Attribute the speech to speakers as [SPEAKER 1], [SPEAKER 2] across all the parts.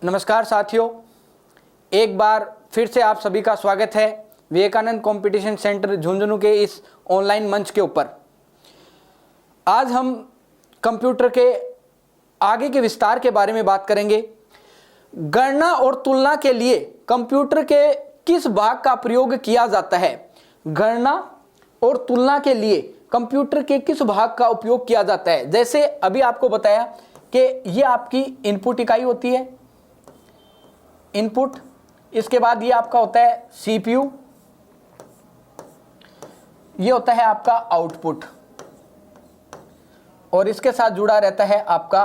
[SPEAKER 1] नमस्कार साथियों, एक बार फिर से आप सभी का स्वागत है विवेकानंद कंपटीशन सेंटर झुंझुनू के इस ऑनलाइन मंच के ऊपर। आज हम कंप्यूटर के आगे के विस्तार के बारे में बात करेंगे। गणना और तुलना के लिए कंप्यूटर के किस भाग का प्रयोग किया जाता है? गणना और तुलना के लिए कंप्यूटर के किस भाग का उपयोग किया जाता है? जैसे अभी आपको बताया कि ये आपकी इनपुट इकाई होती है, इनपुट। इसके बाद ये आपका होता है सीपीयू, ये होता है आपका आउटपुट, और इसके साथ जुड़ा रहता है आपका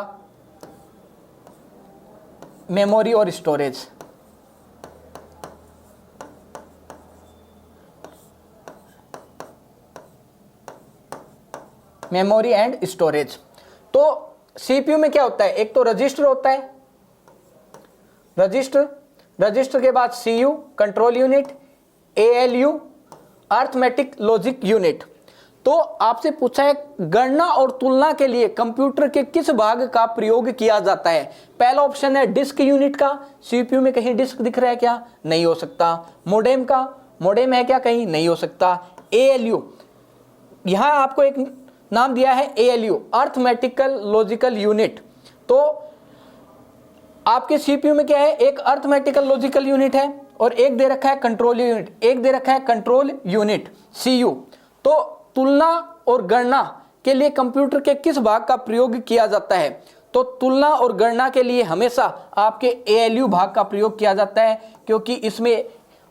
[SPEAKER 1] मेमोरी और स्टोरेज। Memory and storage. तो सीपीयू में क्या होता है? एक तो रजिस्टर होता है, रजिस्टर के बाद CU control unit, ALU arithmetic logic unit. तो आपसे पूछा है गणना और तुलना के लिए कंप्यूटर के किस भाग का प्रयोग किया जाता है? पहला ऑप्शन है डिस्क यूनिट का। सीपीयू में कहीं डिस्क दिख रहा है क्या? नहीं हो सकता। मोडेम का, मोडेम है क्या? कहीं नहीं हो सकता। एएलयू, यहां आपको एक नाम दिया है एएलयू अर्थमेटिकल लॉजिकल यूनिट। तो आपके सीपीयू में क्या है? एक अर्थमेटिकल लॉजिकल यूनिट है और एक दे रखा है कंट्रोल यूनिट, एक दे रखा है कंट्रोल यूनिट सीयू। तो तुलना और गणना के लिए कंप्यूटर के किस भाग का प्रयोग किया जाता है? तो तुलना और गणना के लिए हमेशा आपके एएलयू भाग का प्रयोग किया जाता है, क्योंकि इसमें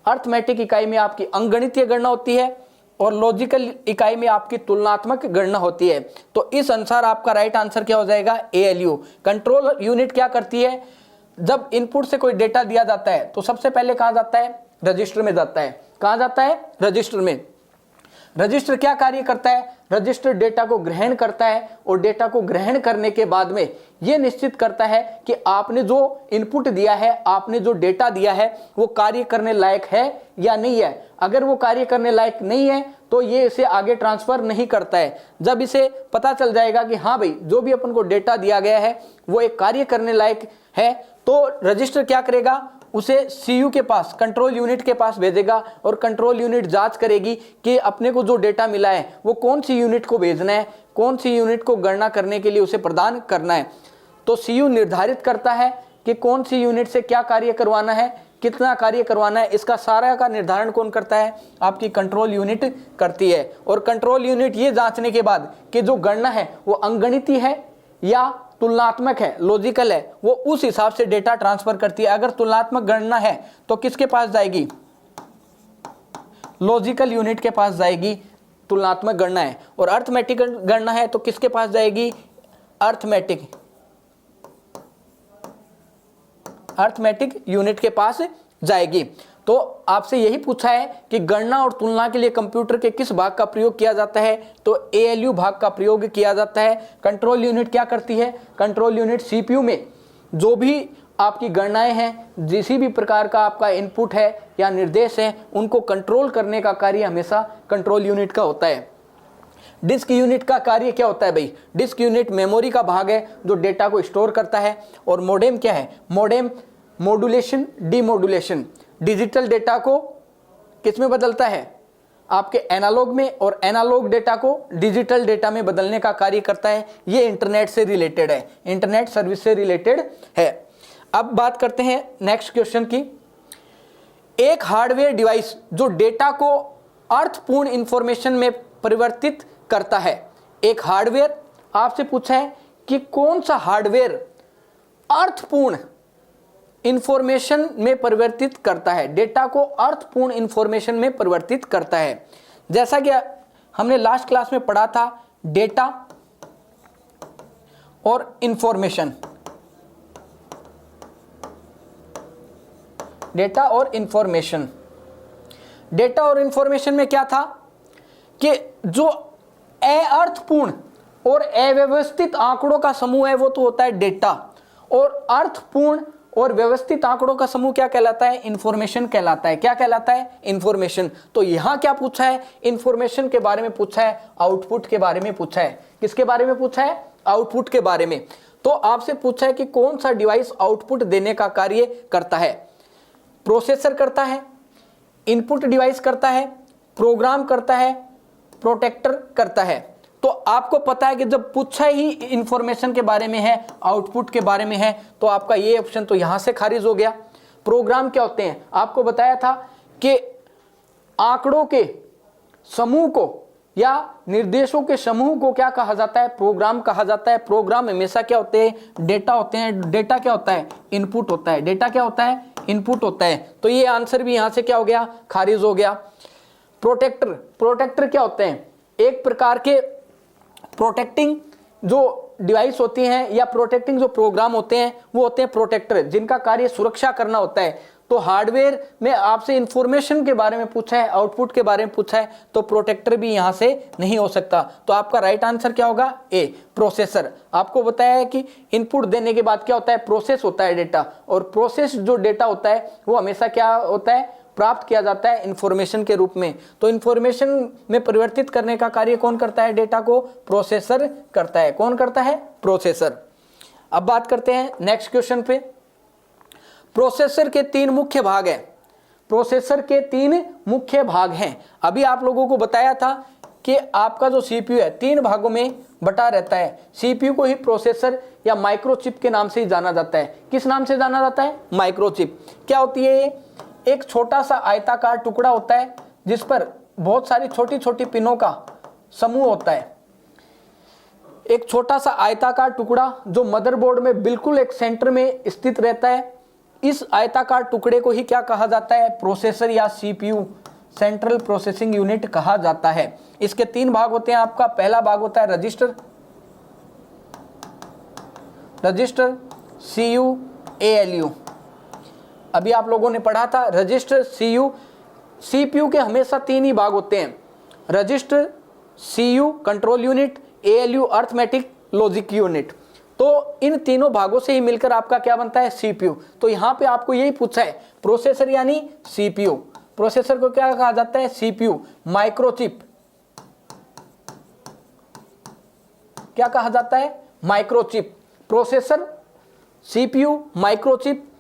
[SPEAKER 1] अर्थमेटिक इकाई में आपकी अंकगणितीय गणना होती है और लॉजिकल इकाई में आपकी तुलनात्मक गणना होती है। तो इस अनुसार आपका राइट आंसर क्या हो जाएगा? एएलयू। कंट्रोल यूनिट क्या करती है? जब इनपुट से कोई डेटा दिया जाता है तो सबसे पहले कहां जाता है? रजिस्टर में जाता है। कहां जाता है? रजिस्टर में। रजिस्टर क्या कार्य करता है? रजिस्टर डेटा को ग्रहण करता है और डेटा को ग्रहण करने के बाद में यह निश्चित करता है कि आपने जो इनपुट दिया है, आपने जो डेटा दिया है, वो कार्य करने लायक है या नहीं है। अगर वो कार्य करने लायक नहीं है तो ये इसे आगे ट्रांसफर नहीं करता है। जब इसे पता चल जाएगा कि हाँ भाई, जो भी अपन को डेटा दिया गया है वो एक कार्य करने लायक है, तो रजिस्टर क्या करेगा? उसे सीयू के पास, कंट्रोल यूनिट के पास भेजेगा और कंट्रोल यूनिट जांच करेगी कि अपने को जो डेटा मिला है वो कौन सी यूनिट को भेजना है, कौन सी यूनिट को गणना करने के लिए उसे प्रदान करना है। तो सीयू निर्धारित करता है कि कौन सी यूनिट से क्या कार्य करवाना है, कितना कार्य करवाना है। इसका सारा का निर्धारण कौन करता है? आपकी कंट्रोल यूनिट करती है। और कंट्रोल यूनिट ये जांचने के बाद कि जो गणना है वो अंकगणितीय है या तुलनात्मक है, लॉजिकल है, वो उस हिसाब से डेटा ट्रांसफर करती है। अगर तुलनात्मक गणना है तो किसके पास जाएगी? लॉजिकल यूनिट के पास जाएगी। तुलनात्मक गणना है। और अर्थमेटिक गणना है तो किसके पास जाएगी? अर्थमेटिक यूनिट के पास जाएगी। तो आपसे यही पूछा है कि गणना और तुलना के लिए कंप्यूटर के किस भाग का प्रयोग किया जाता है? तो एएलयू भाग का प्रयोग किया जाता है। कंट्रोल यूनिट क्या करती है? कंट्रोल यूनिट सीपीयू में जो भी आपकी गणनाएं हैं, जिसी भी प्रकार का आपका इनपुट है या निर्देश है, उनको कंट्रोल करने का कार्य हमेशा कंट्रोल यूनिट का होता है। डिस्क यूनिट का कार्य क्या होता है भाई? डिस्क यूनिट मेमोरी का भाग है जो डेटा को स्टोर करता है। और मोडेम क्या है? Modem modulation, demodulation, digital data को किस में बदलता है? आपके एनालॉग में, और एनालॉग डेटा को डिजिटल डेटा में बदलने का कार्य करता है। ये इंटरनेट से रिलेटेड है, इंटरनेट सर्विस से रिलेटेड है। अब बात करते हैं नेक्स्ट क्वेश्चन की। एक हार्डवेयर डिवाइस जो डेटा को अर्थपूर्ण इंफॉर्मेशन में परिवर्तित करता है। एक हार्डवेयर, आपसे पूछा है कि कौन सा हार्डवेयर अर्थपूर्ण इंफॉर्मेशन में परिवर्तित करता है, डेटा को अर्थपूर्ण इंफॉर्मेशन में परिवर्तित करता है। जैसा कि हमने लास्ट क्लास में पढ़ा था, डेटा और इंफॉर्मेशन, डेटा और इंफॉर्मेशन। डेटा और इंफॉर्मेशन में क्या था कि जो अर्थपूर्ण और अव्यवस्थित आंकड़ों का समूह है वो तो होता है डेटा, और अर्थपूर्ण और व्यवस्थित आंकड़ों का समूह क्या कहलाता है? इंफॉर्मेशन कहलाता है। क्या कहलाता है? इंफॉर्मेशन। तो यहां क्या पूछा है? इंफॉर्मेशन के बारे में पूछा है, आउटपुट के बारे में पूछा है। किसके बारे में पूछा है? आउटपुट के बारे में। तो आपसे पूछा है कि कौन सा डिवाइस आउटपुट देने का कार्य करता है। प्रोसेसर करता है, इनपुट डिवाइस करता है, प्रोग्राम करता है, प्रोटेक्टर करता है। तो आपको पता है कि जब पूछा ही इंफॉर्मेशन के बारे में है, आउटपुट के बारे में है, तो आपका ये ऑप्शन तो यहां से खारिज हो गया। प्रोग्राम क्या होते हैं, आपको बताया था कि आंकड़ों के समूह को या निर्देशों के समूह को क्या कहा जाता है, प्रोग्राम कहा जाता है। प्रोग्राम हमेशा क्या होते हैं, डेटा होते हैं। डेटा क्या होता है, इनपुट होता है। डेटा क्या होता है, इनपुट होता है। तो ये आंसर भी यहां से क्या हो गया, खारिज हो गया। प्रोटेक्टर, प्रोटेक्टर क्या होते हैं, एक प्रकार के प्रोटेक्टिंग जो डिवाइस होती हैं या प्रोटेक्टिंग जो प्रोग्राम होते हैं वो होते हैं प्रोटेक्टर, जिनका कार्य सुरक्षा करना होता है। तो हार्डवेयर में आपसे इंफॉर्मेशन के बारे में पूछा है, आउटपुट के बारे में पूछा है, तो प्रोटेक्टर भी यहां से नहीं हो सकता। तो आपका राइट आंसर क्या होगा, ए, प्रोसेसर। आपको बताया है कि इनपुट देने के बाद क्या होता है, प्रोसेस होता है डेटा, और प्रोसेस जो डेटा होता है वो हमेशा क्या होता है, प्राप्त किया जाता है इंफॉर्मेशन के रूप में। तो इंफॉर्मेशन में परिवर्तित करने का कार्य कौन करता है, डेटा को प्रोसेसर करता है। कौन करता है, प्रोसेसर। अब बात करते हैं नेक्स्ट क्वेश्चन पे। प्रोसेसर के 3 मुख्य भाग हैं। प्रोसेसर के 3 मुख्य भाग हैं। अभी आप लोगों को बताया था कि आपका जो सीपीयू है 3 भागों में बटा रहता है। सीपीयू को ही प्रोसेसर या माइक्रोचिप के नाम से ही जाना जाता है। किस नाम से जाना जाता है, माइक्रोचिप। क्या होती है ये, एक छोटा सा आयताकार टुकड़ा होता है जिस पर बहुत सारी छोटी छोटी पिनों का समूह होता है। एक छोटा सा आयताकार टुकड़ा जो मदरबोर्ड में बिल्कुल एक सेंटर में स्थित रहता है। इस आयताकार टुकड़े को ही क्या कहा जाता है, प्रोसेसर या सीपीयू, सेंट्रल प्रोसेसिंग यूनिट कहा जाता है। इसके 3 भाग होते हैं। आपका पहला भाग होता है रजिस्टर, रजिस्टर, सीयू, एएलयू। अभी आप लोगों ने पढ़ा था रजिस्टर, सीयू, सीपीयू के हमेशा 3 ही भाग होते हैं, register, CU control unit, ALU arithmetic logic unit. तो इन तीनों भागों से ही मिलकर आपका क्या बनता है, सीपीयू। तो यहां पे आपको यही पूछा है, प्रोसेसर यानी सीपीयू। प्रोसेसर को क्या कहा जाता है, सीपीयू। माइक्रोचिप क्या कहा जाता है, माइक्रोचिप। प्रोसेसर, सीपीयू, माइक्रोचिप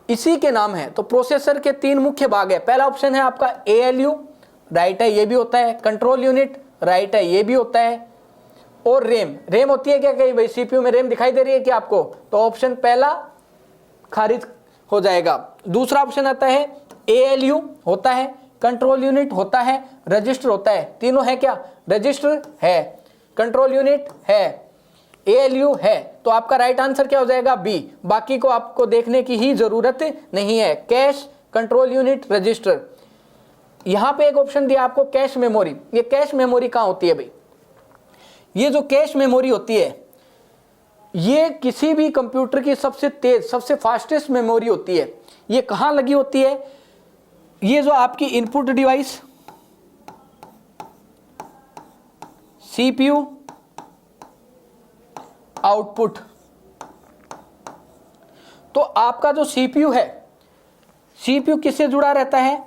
[SPEAKER 1] इसी के नाम है। तो प्रोसेसर के 3 मुख्य भाग है। पहला ऑप्शन है आपका एएलयू, राइट है, ये भी होता है। कंट्रोल यूनिट, राइट है, ये भी होता है। और रैम, रैम होती है क्या, कहीं भाई सीपीयू में रैम दिखाई दे रही है क्या आपको, तो ऑप्शन पहला खारिज हो जाएगा। दूसरा ऑप्शन आता है एएलयू होता है, कंट्रोल यूनिट होता है, रजिस्टर होता है। तीनों है क्या, रजिस्टर है, कंट्रोल यूनिट है, एएलयू है। तो आपका राइट आंसर क्या हो जाएगा, बी। बाकी को आपको देखने की ही जरूरत नहीं है। Cash, control unit, register. यहां पे एक ऑप्शन दिया आपको कैश मेमोरी। ये कैश मेमोरी कहां होती है भाई, ये जो कैश मेमोरी होती है ये किसी भी कंप्यूटर की सबसे तेज, सबसे फास्टेस्ट मेमोरी होती है। ये कहां लगी होती है, ये जो आपकी इनपुट डिवाइस सीपीयू, आउटपुट। तो आपका जो सीपीयू है, सीपीयू किससे जुड़ा रहता है,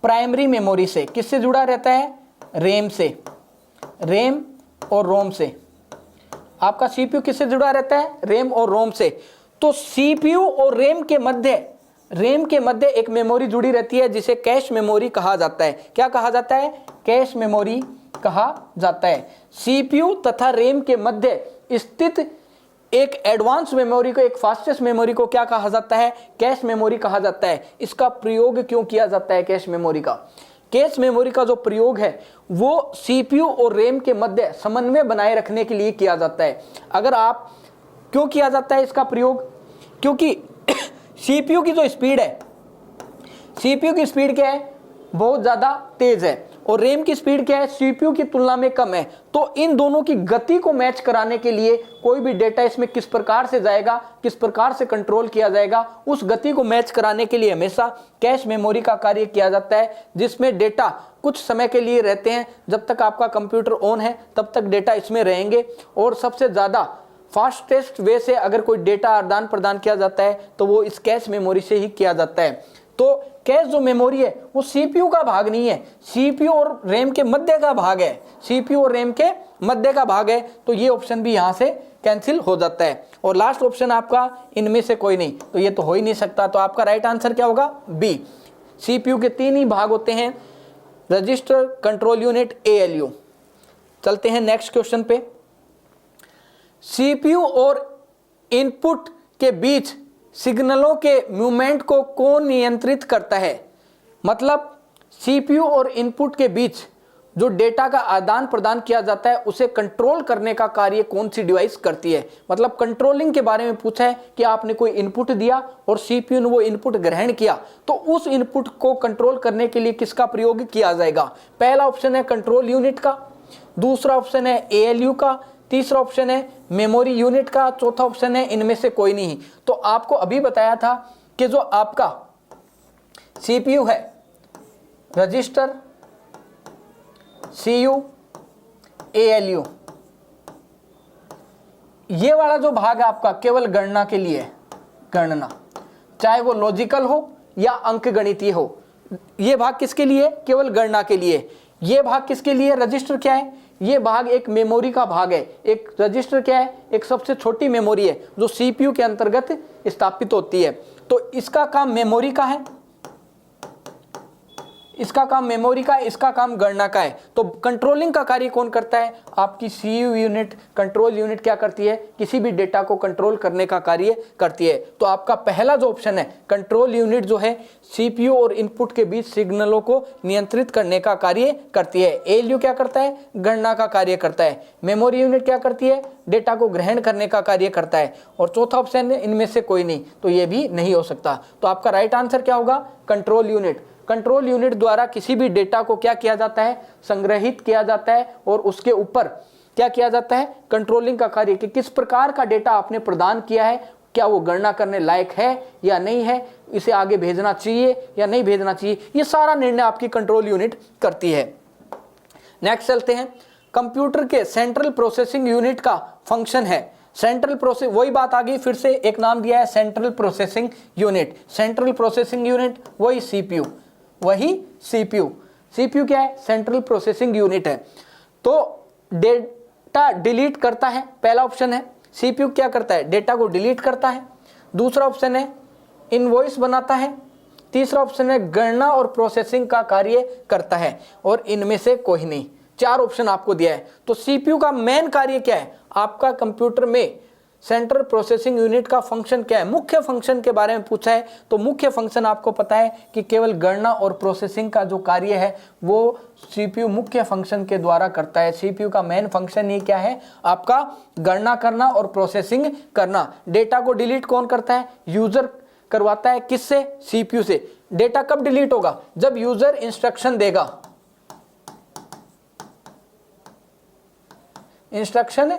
[SPEAKER 1] प्राइमरी मेमोरी से। किससे जुड़ा रहता है, रैम से, रैम और रोम से। आपका सीपीयू किससे जुड़ा रहता है, रैम और रोम से। तो सीपीयू और रैम के मध्य एक मेमोरी जुड़ी रहती है जिसे कैश मेमोरी कहा जाता है। क्या कहा जाता है, कैश मेमोरी कहा जाता है। सीपीयू तथा रैम के मध्य स्थित एक एडवांस मेमोरी को, एक फास्टेस्ट मेमोरी को क्या कहा जाता है, कैश मेमोरी कहा जाता है। इसका प्रयोग क्यों किया जाता है कैश मेमोरी का, कैश मेमोरी का जो प्रयोग है वो सीपीयू और रैम के मध्य समन्वय बनाए रखने के लिए किया जाता है। अगर आप, क्यों किया जाता है इसका प्रयोग, क्योंकि सीपीयू की जो स्पीड है, सीपीयू की स्पीड क्या है, बहुत ज्यादा तेज है, और रैम की स्पीड क्या है, सीपीयू की तुलना में कम है। तो इन दोनों की गति को मैच कराने के लिए कोई भी डेटा इसमें किस प्रकार से जाएगा, किस प्रकार से कंट्रोल किया जाएगा, उस गति को मैच कराने के लिए हमेशा कैश मेमोरी का कार्य किया जाता है, जिसमें डेटा कुछ समय के लिए रहते हैं। जब तक आपका कंप्यूटर ऑन है तब तक डेटा इसमें रहेंगे, और सबसे ज्यादा फास्टेस्ट वे से अगर कोई डेटा आदान प्रदान किया जाता है तो वो इस कैश मेमोरी से ही किया जाता है। तो कैश जो मेमोरी है वो सीपीयू का भाग नहीं है, सीपीयू और रैम के मध्य का भाग है, सीपीयू और रैम के मध्य का भाग है। तो ये ऑप्शन भी यहां से कैंसिल हो जाता है। और लास्ट ऑप्शन आपका इनमें से कोई नहीं, तो ये तो हो ही नहीं सकता। तो आपका राइट आंसर क्या होगा? बी। सीपीयू के 3 ही भाग होते हैं, रजिस्टर, कंट्रोल यूनिट, एएलयू। चलते हैं नेक्स्ट क्वेश्चन पे। सीपीयू और इनपुट के बीच सिग्नलों के मूवमेंट को कौन नियंत्रित करता है? मतलब सीपीयू और इनपुट के बीच जो डेटा का आदान प्रदान किया जाता है उसे कंट्रोल करने का कार्य कौन सी डिवाइस करती है? मतलब कंट्रोलिंग के बारे में पूछा है कि आपने कोई इनपुट दिया और सीपीयू ने वो इनपुट ग्रहण किया, तो उस इनपुट को कंट्रोल करने के लिए किसका प्रयोग किया जाएगा? पहला ऑप्शन है कंट्रोल यूनिट का, दूसरा ऑप्शन है एएलयू का, तीसरा ऑप्शन है मेमोरी यूनिट का, चौथा ऑप्शन है इनमें से कोई नहीं। तो आपको अभी बताया था कि जो आपका सीपीयू है, रजिस्टर, सीयू, एएलयू, ये वाला जो भाग है आपका केवल गणना के लिए, गणना, चाहे वो लॉजिकल हो या अंकगणितीय हो, ये भाग किसके लिए? केवल गणना के लिए। ये भाग किसके लिए? रजिस्टर क्या है? ये भाग एक मेमोरी का भाग है। एक रजिस्टर क्या है? एक सबसे छोटी मेमोरी है जो सीपीयू के अंतर्गत स्थापित होती है। तो इसका काम मेमोरी का है, इसका काम मेमोरी का है, इसका काम गणना का है। तो कंट्रोलिंग का कार्य कौन करता है? आपकी सीयू यूनिट, कंट्रोल यूनिट क्या करती है? किसी भी डेटा को कंट्रोल करने का कार्य करती है। तो आपका पहला जो ऑप्शन है कंट्रोल यूनिट जो है सीपीयू और इनपुट के बीच सिग्नलों को नियंत्रित करने का कार्य करती है। एएलयू क्या करता है? गणना का कार्य करता है। मेमोरी यूनिट क्या करती है? डेटा को ग्रहण करने का कार्य करता है। और चौथा ऑप्शन है इनमें से कोई नहीं, तो ये भी नहीं हो सकता। तो आपका राइट आंसर क्या होगा? Control unit. कंट्रोल यूनिट द्वारा किसी भी डेटा को क्या किया जाता है? संग्रहित किया जाता है और उसके ऊपर क्या किया जाता है? कंट्रोलिंग का कार्य कि किस प्रकार का डेटा आपने प्रदान किया है, क्या वो गणना करने लायक है या नहीं है, इसे आगे भेजना चाहिए या नहीं भेजना चाहिए, ये सारा निर्णय आपकी कंट्रोल यूनिट करती है। नेक्स्ट चलते हैं। कंप्यूटर के सेंट्रल प्रोसेसिंग यूनिट का फंक्शन है। सेंट्रल प्रोसेस, वही बात आ गई, फिर से एक नाम दिया है central processing unit. Central processing unit वही सीपीयू, वही सीपीयू। सीपीयू क्या है? सेंट्रल प्रोसेसिंग यूनिट है। तो डेटा डिलीट करता है, पहला ऑप्शन है। सीपीयू क्या करता है? डेटा को डिलीट करता है। दूसरा ऑप्शन है इनवॉइस बनाता है। तीसरा ऑप्शन है गणना और प्रोसेसिंग का कार्य करता है। और इनमें से कोई नहीं। 4 ऑप्शन आपको दिया है। तो सीपीयू का मेन कार्य क्या है? आपका कंप्यूटर में सेंट्रल प्रोसेसिंग यूनिट का फंक्शन क्या है? मुख्य फंक्शन के बारे में पूछा है। तो मुख्य फंक्शन आपको पता है कि केवल गणना और प्रोसेसिंग का जो कार्य है वो सीपीयू मुख्य फंक्शन के द्वारा करता है। सीपीयू का मेन फंक्शन ये क्या है? आपका गणना करना और प्रोसेसिंग करना। डेटा को डिलीट कौन करता है? यूजर करवाता है। किससे? सीपीयू से। डेटा कब डिलीट होगा? जब यूजर इंस्ट्रक्शन देगा। इंस्ट्रक्शन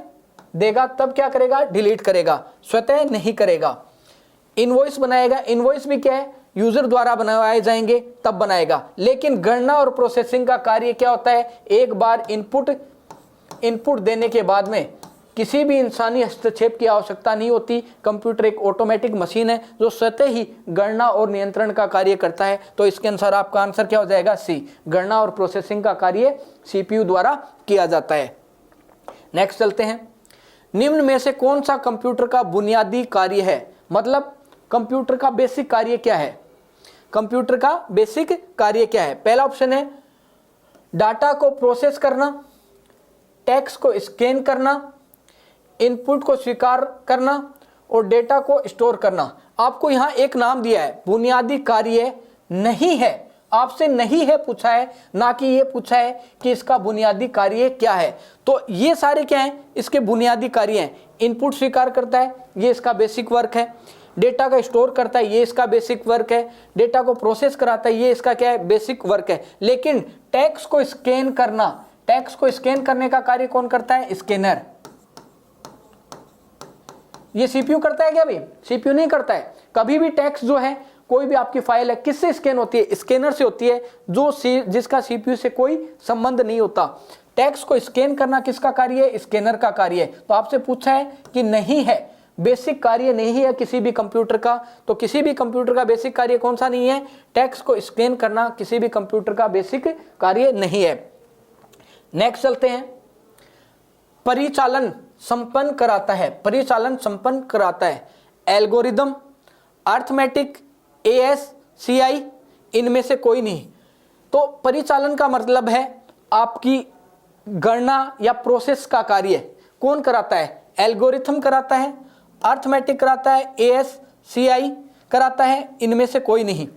[SPEAKER 1] देगा तब क्या करेगा? डिलीट करेगा, स्वतः नहीं करेगा। इनवॉइस बनाएगा। इनवॉइस भी क्या है? यूजर द्वारा बनाए जाएंगे तब बनाएगा। लेकिन गणना और प्रोसेसिंग का कार्य क्या होता है? एक बार इनपुट देने के बाद में किसी भी इंसानी हस्तक्षेप की आवश्यकता नहीं होती। कंप्यूटर एक ऑटोमेटिक मशीन है जो स्वतः ही गणना और नियंत्रण का कार्य करता है। तो इसके अनुसार आपका आंसर क्या हो जाएगा? सी। गणना और प्रोसेसिंग का कार्य सीपीयू द्वारा किया जाता है। नेक्स्ट चलते हैं। निम्न में से कौन सा कंप्यूटर का बुनियादी कार्य है? मतलब कंप्यूटर का बेसिक कार्य क्या है? कंप्यूटर का बेसिक कार्य क्या है? पहला ऑप्शन है डाटा को प्रोसेस करना, टेक्स्ट को स्कैन करना, इनपुट को स्वीकार करना और डेटा को स्टोर करना। आपको यहां एक नाम दिया है, बुनियादी कार्य नहीं है। आपसे नहीं है पूछा है, ना कि ये पूछा है कि इसका बुनियादी कार्य क्या है। तो ये सारे क्या हैं? इसके बुनियादी कार्य हैं। इनपुट स्वीकार करता है, ये इसका बेसिक वर्क है। डेटा का स्टोर करता है, ये इसका बेसिक वर्क है। डेटा को प्रोसेस कराता है, ये इसका क्या है? बेसिक वर्क है। लेकिन टेक्स्ट को स्कैन करना, टेक्स्ट को स्कैन करने का कार्य कौन करता है? स्कैनर। ये सीपीयू करता है क्या? भाई सीपीयू नहीं करता है। कभी भी टेक्स्ट जो है, कोई भी आपकी फाइल है, किससे स्कैन होती है? स्कैनर से होती है, जिसका सीपीयू से कोई संबंध नहीं होता। टेक्स्ट को स्कैन करना किसका कार्य है? स्कैनर का कार्य है। तो आपसे पूछा है कि नहीं है, बेसिक कार्य नहीं है किसी भी कंप्यूटर का। तो किसी भी कंप्यूटर का बेसिक कार्य कौन सा नहीं है? टेक्स्ट को स्कैन करना किसी भी कंप्यूटर का बेसिक कार्य नहीं है। नेक्स्ट चलते हैं, परिचालन संपन्न कराता है, परिचालन संपन्न कराता है एल्गोरिदम, अर्थमेटिक, ASCII, इनमें से कोई नहीं। तो परिचालन का मतलब है आपकी गणना या प्रोसेस का कार्य कौन कराता है? एल्गोरिथम कराता है, अर्थमेटिक कराता है, ASCII कराता है, इनमें से कोई नहीं।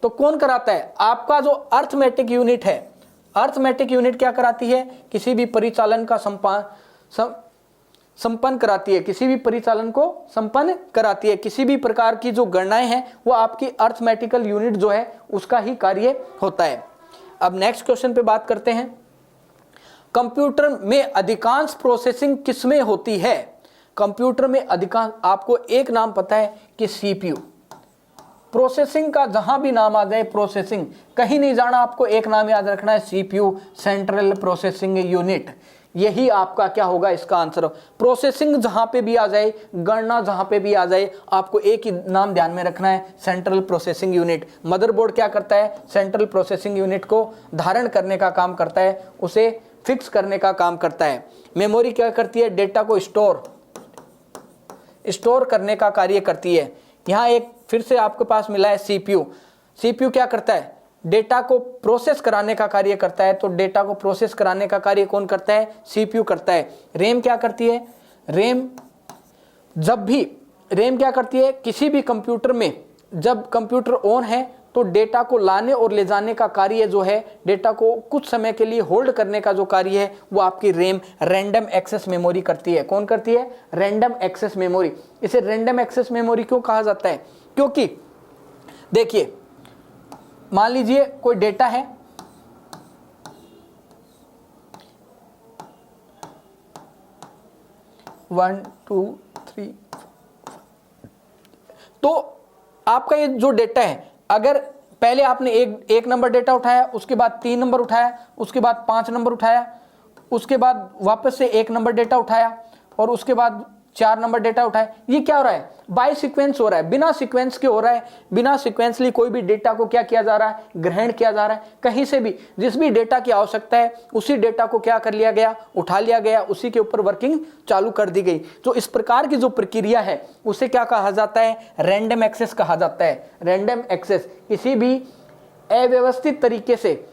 [SPEAKER 1] तो कौन कराता है? आपका जो अर्थमेटिक यूनिट है। अर्थमेटिक यूनिट क्या कराती है? किसी भी परिचालन का संपन्न कराती है, किसी भी परिचालन को संपन्न कराती है। किसी भी प्रकार की जो गणनाएं हैं वो आपकी अर्थमेटिकल यूनिट जो है उसका ही कार्य होता है। अब नेक्स्ट क्वेश्चन पे बात करते हैं, कंप्यूटर में अधिकांश प्रोसेसिंग किसमें होती है? कंप्यूटर में अधिकांश, आपको एक नाम पता है कि CPU। प्रोसेसिंग का जहां भी नाम आ जाए, प्रोसेसिंग कहीं नहीं जाना, आपको एक नाम याद रखना है, CPU, सेंट्रल प्रोसेसिंग यूनिट। यही आपका क्या होगा इसका आंसर। प्रोसेसिंग जहां पे भी आ जाए, गणना जहां पे भी आ जाए, आपको एक ही नाम ध्यान में रखना है, सेंट्रल प्रोसेसिंग यूनिट। मदरबोर्ड क्या करता है? सेंट्रल प्रोसेसिंग यूनिट को धारण करने का काम करता है, उसे फिक्स करने का काम करता है। मेमोरी क्या करती है? डेटा को स्टोर करने का कार्य करती है। यहाँ एक फिर से आपके पास मिला है CPU। CPU क्या करता है? डेटा को प्रोसेस कराने का कार्य करता है। तो डेटा को प्रोसेस कराने का कार्य कौन करता है? CPU करता है। रैम क्या करती है? रैम क्या करती है? किसी भी कंप्यूटर में जब कंप्यूटर ऑन है तो डेटा को लाने और ले जाने का कार्य जो है, डेटा को कुछ समय के लिए होल्ड करने का जो कार्य है वो आपकी रैम, रैंडम एक्सेस मेमोरी करती है। कौन करती है? Random access memory. इसे रैंडम एक्सेस मेमोरी क्यों कहा जाता है? क्योंकि देखिए, मान लीजिए कोई डेटा है, वन टू थ्री, तो आपका ये जो डेटा है, अगर पहले आपने एक नंबर डेटा उठाया, उसके बाद 3 नंबर उठाया, उसके बाद 5 नंबर उठाया, उसके बाद वापस से 1 नंबर डेटा उठाया और उसके बाद 4 नंबर डेटा उठाया, ये क्या हो रहा है? बाय सीक्वेंस हो रहा है, बिना सीक्वेंस के हो रहा है। बिना सीक्वेंसली कोई भी डेटा को क्या किया जा रहा है? ग्रहण किया जा रहा है। कहीं से भी जिस भी डेटा की आवश्यकता है उसी डेटा को क्या कर लिया गया? उठा लिया गया, उसी के ऊपर वर्किंग चालू कर दी गई। तो इस प्रकार की जो प्रक्रिया है उसे क्या कहा जाता है? रैंडम एक्सेस कहा जाता है। रैंडम एक्सेस किसी भी अव्यवस्थित तरीके से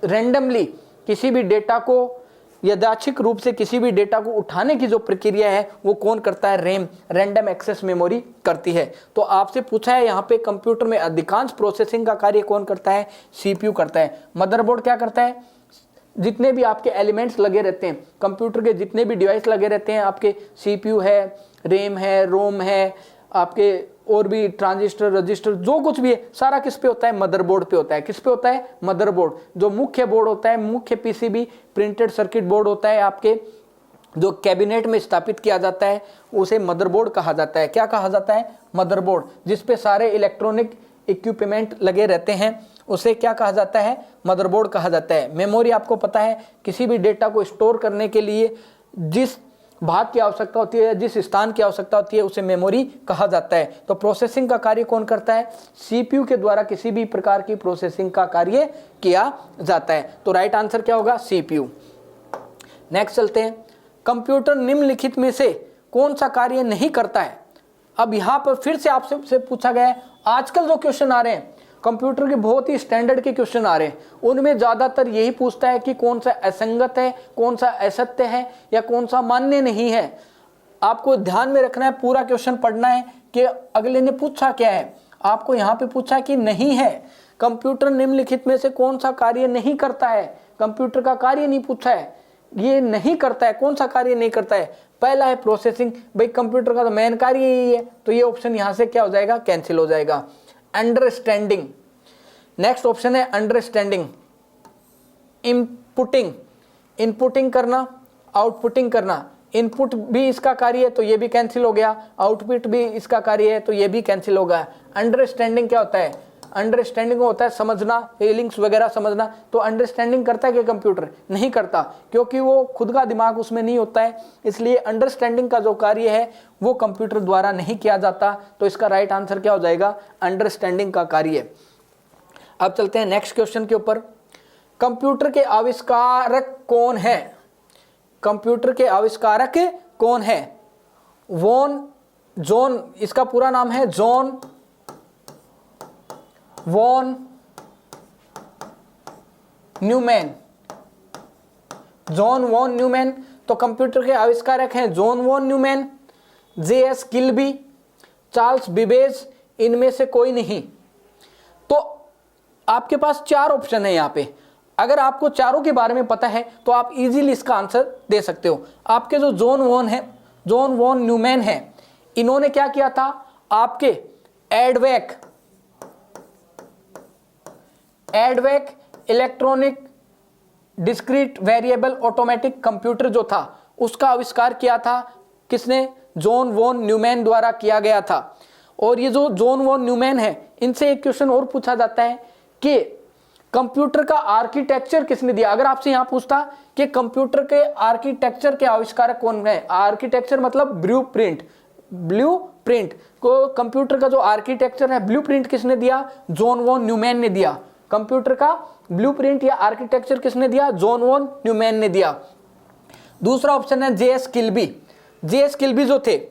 [SPEAKER 1] रैंडमली किसी भी डेटा को, यादृच्छिक रूप से किसी भी डेटा को उठाने की जो प्रक्रिया है वो कौन करता है? रैम, रैंडम एक्सेस मेमोरी करती है। तो आपसे पूछा है यहाँ पे कंप्यूटर में अधिकांश प्रोसेसिंग का कार्य कौन करता है? CPU करता है। मदरबोर्ड क्या करता है? जितने भी आपके एलिमेंट्स लगे रहते हैं, कंप्यूटर के जितने भी डिवाइस लगे रहते हैं, आपके CPU है, रैम है, रोम है, आपके और भी ट्रांजिस्टर, रजिस्टर, जो कुछ भी है, सारा किस पे होता है? मदरबोर्ड पे होता है। किस पे होता है? मदरबोर्ड। जो मुख्य बोर्ड होता है, मुख्य PCB, प्रिंटेड सर्किट बोर्ड होता है आपके, जो कैबिनेट में स्थापित किया जाता है, उसे मदरबोर्ड कहा जाता है। क्या कहा जाता है? मदरबोर्ड। जिस पे सारे इलेक्ट्रॉनिक इक्विपमेंट लगे रहते हैं उसे क्या कहा जाता है? मदरबोर्ड कहा जाता है। मेमोरी आपको पता है, किसी भी डेटा को स्टोर करने के लिए जिस भाग की आवश्यकता होती है, जिस स्थान की आवश्यकता होती है, उसे मेमोरी कहा जाता है। तो प्रोसेसिंग का कार्य कौन करता है? CPU के द्वारा किसी भी प्रकार की प्रोसेसिंग का कार्य किया जाता है। तो राइट आंसर क्या होगा? CPU। नेक्स्ट चलते हैं, कंप्यूटर निम्नलिखित में से कौन सा कार्य नहीं करता है? अब यहां पर फिर से आपसे पूछा गया है, आजकल जो क्वेश्चन आ रहे हैं कंप्यूटर के बहुत ही स्टैंडर्ड के क्वेश्चन आ रहे हैं, उनमें ज्यादातर यही पूछता है कि कौन सा असंगत है, कौन सा असत्य है, या कौन सा मान्य नहीं है। आपको ध्यान में रखना है, पूरा क्वेश्चन पढ़ना है कि अगले ने पूछा क्या है। आपको यहाँ पे पूछा कि नहीं है, कंप्यूटर निम्नलिखित में से कौन सा कार्य नहीं करता है। कंप्यूटर का कार्य नहीं पूछा है, ये नहीं करता है, कौन सा कार्य नहीं करता है। पहला है प्रोसेसिंग, भाई कंप्यूटर का तो मेन कार्य यही है, तो ये ऑप्शन यहाँ से क्या हो जाएगा? कैंसिल हो जाएगा। अंडरस्टैंडिंग, नेक्स्ट ऑप्शन है अंडरस्टैंडिंग। इनपुटिंग करना, आउटपुटिंग करना, इनपुट भी इसका कार्य है तो ये भी कैंसिल हो गया, आउटपुट भी इसका कार्य है तो ये भी कैंसिल हो गया। अंडरस्टैंडिंग क्या होता है? अंडरस्टैंडिंग होता है समझना, फीलिंग्स वगैरह समझना, तो अंडरस्टैंडिंग करता है कि कंप्यूटर नहीं करता, क्योंकि वो खुद का दिमाग उसमें नहीं होता है, इसलिए अंडरस्टैंडिंग का जो कार्य है वो कंप्यूटर द्वारा नहीं किया जाता। तो इसका राइट आंसर क्या हो जाएगा, अंडरस्टैंडिंग का कार्य। अब चलते हैं नेक्स्ट क्वेश्चन के ऊपर। कंप्यूटर के आविष्कारक कौन है? कंप्यूटर के आविष्कारक कौन है? जॉन, इसका पूरा नाम है John von Neumann. John von Neumann, तो कंप्यूटर के आविष्कारक हैं John von Neumann, J.S. Kilby, Charles Babbage, इनमें से कोई नहीं। तो आपके पास चार ऑप्शन है यहाँ पे। अगर आपको चारों के बारे में पता है तो आप इजीली इसका आंसर दे सकते हो। आपके जो जॉन वॉन न्यूमैन है, इन्होंने क्या किया था, आपके EDVAC electronic discrete variable automatic computer जो था उसका आविष्कार किया था। किसने? जॉन वॉन न्यूमैन द्वारा किया गया था। और ये जो जॉन वॉन न्यूमैन है, इनसे एक क्वेश्चन और पूछा जाता है कि कंप्यूटर का आर्किटेक्चर किसने दिया। अगर आपसे यहां पूछता कि कंप्यूटर के आर्किटेक्चर के आविष्कारक कौन है, आर्किटेक्चर मतलब ब्लूप्रिंट को, कंप्यूटर का जो आर्किटेक्चर है ब्लूप्रिंट किसने दिया, जॉन वॉन न्यूमैन ने दिया। कंप्यूटर का ब्लूप्रिंट या आर्किटेक्चर किसने दिया, जॉन वॉन न्यूमैन ने दिया। दूसरा ऑप्शन है J.S. किल्बी। J.S. किल्बी जो थे,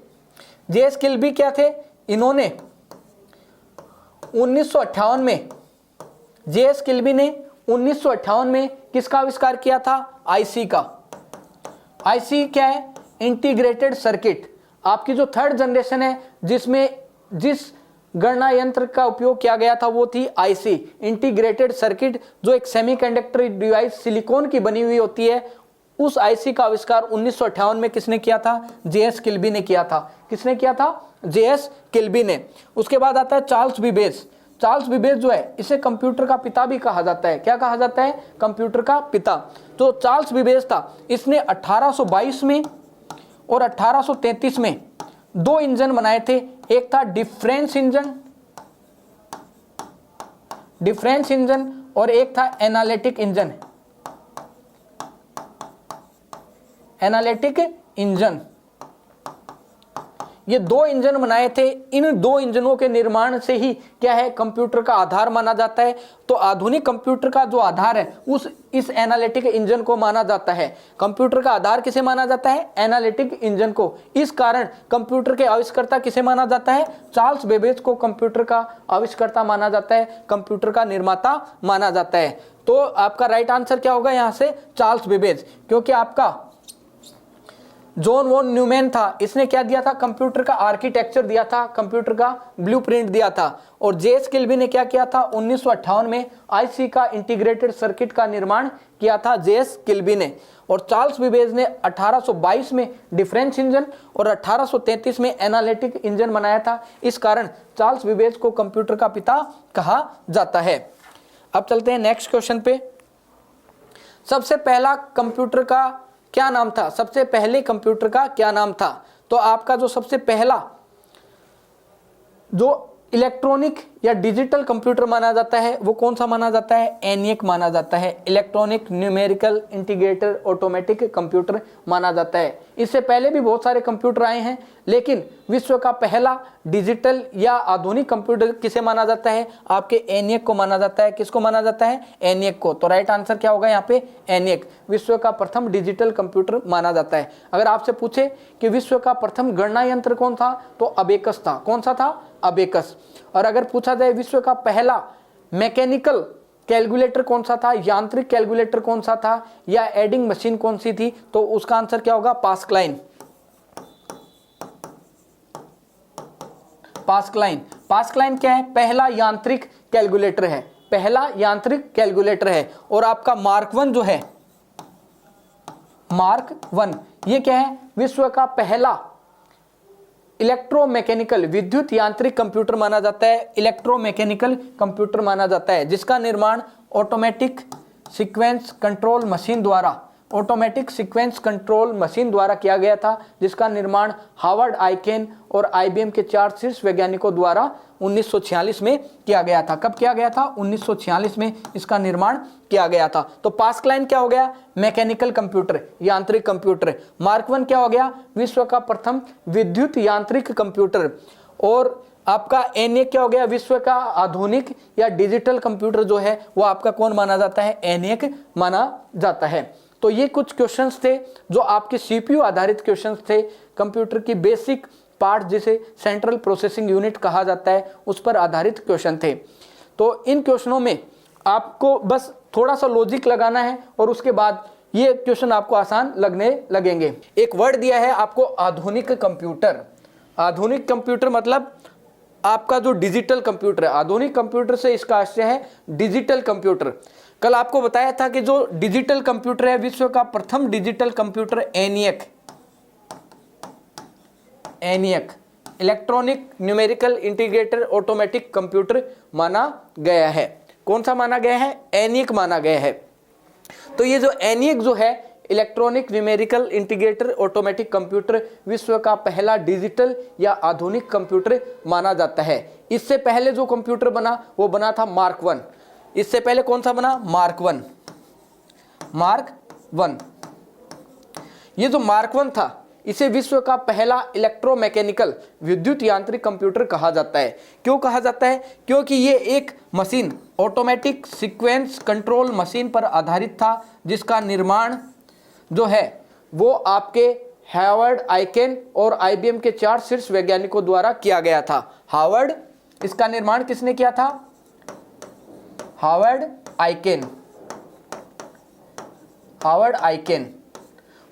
[SPEAKER 1] J.S. किल्बी क्या थे, इन्होंने 1958 में, J.S. किल्बी ने 1958 में किसका आविष्कार किया था, आईसी का। आईसी क्या है, इंटीग्रेटेड सर्किट। आपकी जो थर्ड जनरेशन है जिसमें जिस गणना यंत्र का उपयोग किया गया था वो थी आईसी, इंटीग्रेटेड सर्किट, जो एक सेमीकंडक्टर डिवाइस सिलिकॉन की बनी हुई होती है। उस आईसी का आविष्कार 1958 में किसने किया था, J.S. किल्बी ने किया था। किसने किया था, J.S. किल्बी ने। उसके बाद आता है चार्ल्स बेबेज। चार्ल्स बेबेज जो है, इसे कंप्यूटर का पिता भी कहा जाता है। क्या कहा जाता है, कंप्यूटर का पिता। तो चार्ल्स बेबेज था, इसने 1822 में और 1833 में दो इंजन बनाए थे। एक था डिफरेंस इंजन और एक था एनालिटिक इंजन। ये दो इंजन बनाए थे। इन दो इंजनों के निर्माण से ही क्या है, कंप्यूटर का आधार माना जाता है। तो आधुनिक कंप्यूटर का जो आधार है इस एनालिटिक इंजन को माना जाता है। कंप्यूटर का आधार किसे माना जाता है, एनालिटिक इंजन को। इस कारण कंप्यूटर के आविष्कर्ता किसे माना जाता है, चार्ल्स बेबेज को कंप्यूटर का आविष्कर्ता माना जाता है, कंप्यूटर का निर्माता माना जाता है। तो आपका राइट आंसर क्या होगा यहाँ से, चार्ल्स बेबेज, क्योंकि आपका जॉन वॉन न्यूमैन था, इसने क्या दिया था, कंप्यूटर का आर्किटेक्चर दिया था, कंप्यूटर का ब्लूप्रिंट दिया था। और J.S. किल्बी ने क्या किया था, 1958 में आईसी का इंटीग्रेटेड सर्किट का निर्माण किया था J.S. किल्बी ने। और चार्ल्स बेबेज ने 1822 में डिफरेंस इंजन और 1833 में एनालिटिक इंजन बनाया था। इस कारण चार्ल्स बेबेज को कंप्यूटर का पिता कहा जाता है। अब चलते हैं नेक्स्ट क्वेश्चन पे। सबसे पहला कंप्यूटर का क्या नाम था, सबसे पहले कंप्यूटर का क्या नाम था? तो आपका जो सबसे पहला जो इलेक्ट्रॉनिक या डिजिटल कंप्यूटर माना जाता है वो कौन सा माना जाता है, ENIAC माना जाता है। Electronic numerical integrated automatic computer माना जाता है। इससे पहले भी बहुत सारे कंप्यूटर आए हैं, लेकिन विश्व का पहला डिजिटल या आधुनिक कंप्यूटर किसे माना जाता है, आपके ENIAC को माना जाता है। किसको माना जाता है, ENIAC को। तो राइट आंसर क्या होगा यहाँ पे, ENIAC विश्व का प्रथम डिजिटल कंप्यूटर माना जाता है। अगर आपसे पूछे कि विश्व का प्रथम गणना यंत्र कौन था, तो अबेकस था। कौन सा था, अबेकस। और अगर पूछा जाए विश्व का पहला मैकेनिकल कैलकुलेटर कौन सा था, यांत्रिक कैलकुलेटर कौन सा था, या एडिंग मशीन कौन सी थी, तो उसका आंसर क्या होगा, पास्कलाइन। पास्कलाइन क्या है, पहला यांत्रिक कैलकुलेटर है, पहला यांत्रिक कैलकुलेटर है। और आपका मार्क 1 जो है, मार्क 1 ये क्या है, विश्व का पहला इलेक्ट्रोमैकेनिकल विद्युत यांत्रिक कंप्यूटर माना जाता है। इलेक्ट्रोमैकेनिकल कंप्यूटर माना जाता है जिसका निर्माण ऑटोमेटिक सीक्वेंस कंट्रोल मशीन द्वारा ऑटोमेटिक सीक्वेंस कंट्रोल मशीन द्वारा किया गया था, जिसका निर्माण हार्वर्ड आइकेन और आईबीएम के 4 शीर्ष वैज्ञानिकों द्वारा 1946 में किया गया था। कब किया गया था? 1946 में इसका निर्माण किया गया था। तो पास्कल लाइन क्या हो गया? मैकेनिकल कंप्यूटर, यांत्रिक कंप्यूटर। मार्क 1 क्या हो गया? विश्व का प्रथम विद्युत यांत्रिक कंप्यूटर। और आपका ENIAC क्या हो गया? विश्व का आधुनिक या डिजिटल कंप्यूटर जो है वो आपका कौन माना जाता है? ENIAC माना जाता है। तो ये कुछ क्वेश्चंस थे जो आपके CPU आधारित क्वेश्चंस थे, कंप्यूटर की बेसिक पार्ट जिसे सेंट्रल प्रोसेसिंग यूनिट कहा जाता है उस पर आधारित क्वेश्चन थे। तो इन क्वेश्चनों में आपको बस थोड़ा सा लॉजिक लगाना है और उसके बाद ये क्वेश्चन आपको आसान लगने लगेंगे। एक वर्ड दिया है आपको, आधुनिक कंप्यूटर। आधुनिक कंप्यूटर मतलब आपका जो डिजिटल कंप्यूटर है। आधुनिक कंप्यूटर से इसका आशय है डिजिटल कंप्यूटर। कल आपको बताया था कि जो डिजिटल कंप्यूटर है, विश्व का प्रथम digital computer ENIAC electronic numerical integrated automatic computer माना गया है। कौन सा माना गया है? ENIAC माना गया है। तो ये जो ENIAC जो है, electronic numerical integrated automatic computer, विश्व का पहला डिजिटल या आधुनिक कंप्यूटर माना जाता है। इससे पहले जो कंप्यूटर बना वो बना था मार्क 1। इससे पहले कौन सा बना? मार्क 1। मार्क 1, ये जो मार्क 1 था इसे विश्व का पहला इलेक्ट्रोमैकेनिकल विद्युत यांत्रिक कंप्यूटर कहा जाता है। क्यों कहा जाता है? क्योंकि ये एक machine automatic sequence control machine पर आधारित था, जिसका निर्माण जो है वो आपके हार्वर्ड आइकेन और आईबीएम के 4 शीर्ष वैज्ञानिकों द्वारा किया गया था। हार्वर्ड, इसका निर्माण किसने किया था? हार्वर्ड आइकेन